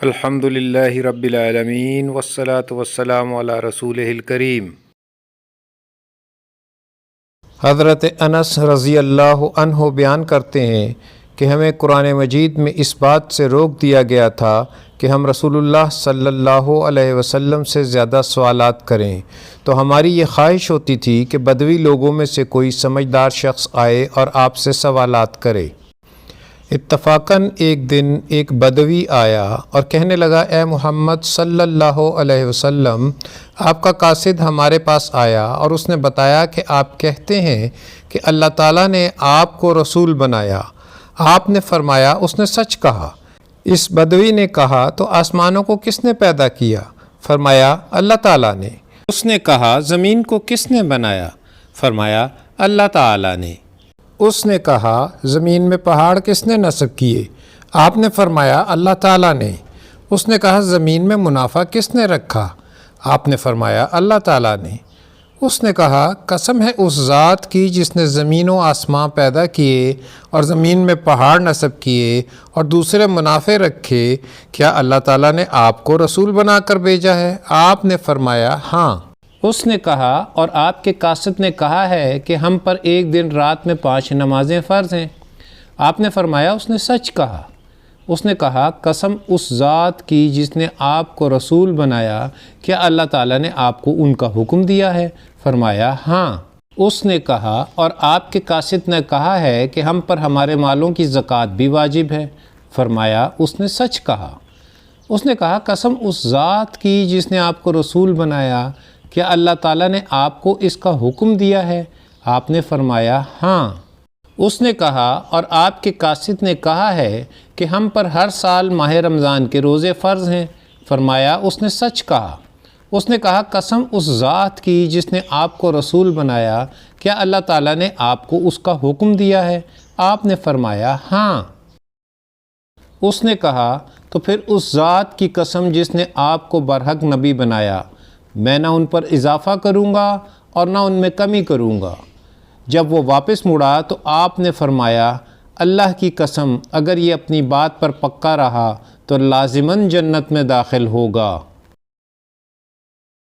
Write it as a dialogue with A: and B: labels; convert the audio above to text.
A: الحمدللہ رب العالمین والصلاة والسلام علی رسولہ الکریم۔
B: حضرت انس رضی اللہ عنہ بیان کرتے ہیں کہ ہمیں قرآن مجید میں اس بات سے روک دیا گیا تھا کہ ہم رسول اللہ صلی اللہ علیہ وسلم سے زیادہ سوالات کریں، تو ہماری یہ خواہش ہوتی تھی کہ بدوی لوگوں میں سے کوئی سمجھدار شخص آئے اور آپ سے سوالات کرے۔ اتفاقاً ایک دن ایک بدوی آیا اور کہنے لگا، اے محمد صلی اللہ علیہ وسلم، آپ کا قاصد ہمارے پاس آیا اور اس نے بتایا کہ آپ کہتے ہیں کہ اللہ تعالیٰ نے آپ کو رسول بنایا۔ آپ نے فرمایا اس نے سچ کہا۔ اس بدوی نے کہا، تو آسمانوں کو کس نے پیدا کیا؟ فرمایا اللہ تعالیٰ نے۔ اس نے کہا زمین کو کس نے بنایا؟ فرمایا اللہ تعالیٰ نے۔ اس نے کہا زمین میں پہاڑ کس نے نصب کیے؟ آپ نے فرمایا اللہ تعالیٰ نے۔ اس نے کہا زمین میں منافع کس نے رکھا؟ آپ نے فرمایا اللہ تعالیٰ نے۔ اس نے کہا قسم ہے اس ذات کی جس نے زمین و آسمان پیدا کیے اور زمین میں پہاڑ نصب کیے اور دوسرے منافع رکھے، کیا اللہ تعالیٰ نے آپ کو رسول بنا کر بھیجا ہے؟ آپ نے فرمایا ہاں۔ اس نے کہا اور آپ کے قاصد نے کہا ہے کہ ہم پر ایک دن رات میں 5 نمازیں فرض ہیں۔ آپ نے فرمایا اس نے سچ کہا۔ اس نے کہا قسم اس ذات کی جس نے آپ کو رسول بنایا، کیا اللہ تعالیٰ نے آپ کو ان کا حکم دیا ہے؟ فرمایا ہاں۔ اس نے کہا اور آپ کے قاصد نے کہا ہے کہ ہم پر ہمارے مالوں کی زکوٰۃ بھی واجب ہے۔ فرمایا اس نے سچ کہا۔ اس نے کہا قسم اس ذات کی جس نے آپ کو رسول بنایا، کیا اللہ تعالیٰ نے آپ کو اس کا حکم دیا ہے؟ آپ نے فرمایا ہاں۔ اس نے کہا اور آپ کے قاصد نے کہا ہے کہ ہم پر ہر سال ماہ رمضان کے روزے فرض ہیں۔ فرمایا اس نے سچ کہا۔ اس نے کہا قسم اس ذات کی جس نے آپ کو رسول بنایا، کیا اللہ تعالیٰ نے آپ کو اس کا حکم دیا ہے؟ آپ نے فرمایا ہاں۔ اس نے کہا تو پھر اس ذات کی قسم جس نے آپ کو برحق نبی بنایا، میں نہ ان پر اضافہ کروں گا اور نہ ان میں کمی کروں گا۔ جب وہ واپس مڑا تو آپ نے فرمایا اللہ کی قسم اگر یہ اپنی بات پر پکا رہا تو لازماً جنت میں داخل ہوگا۔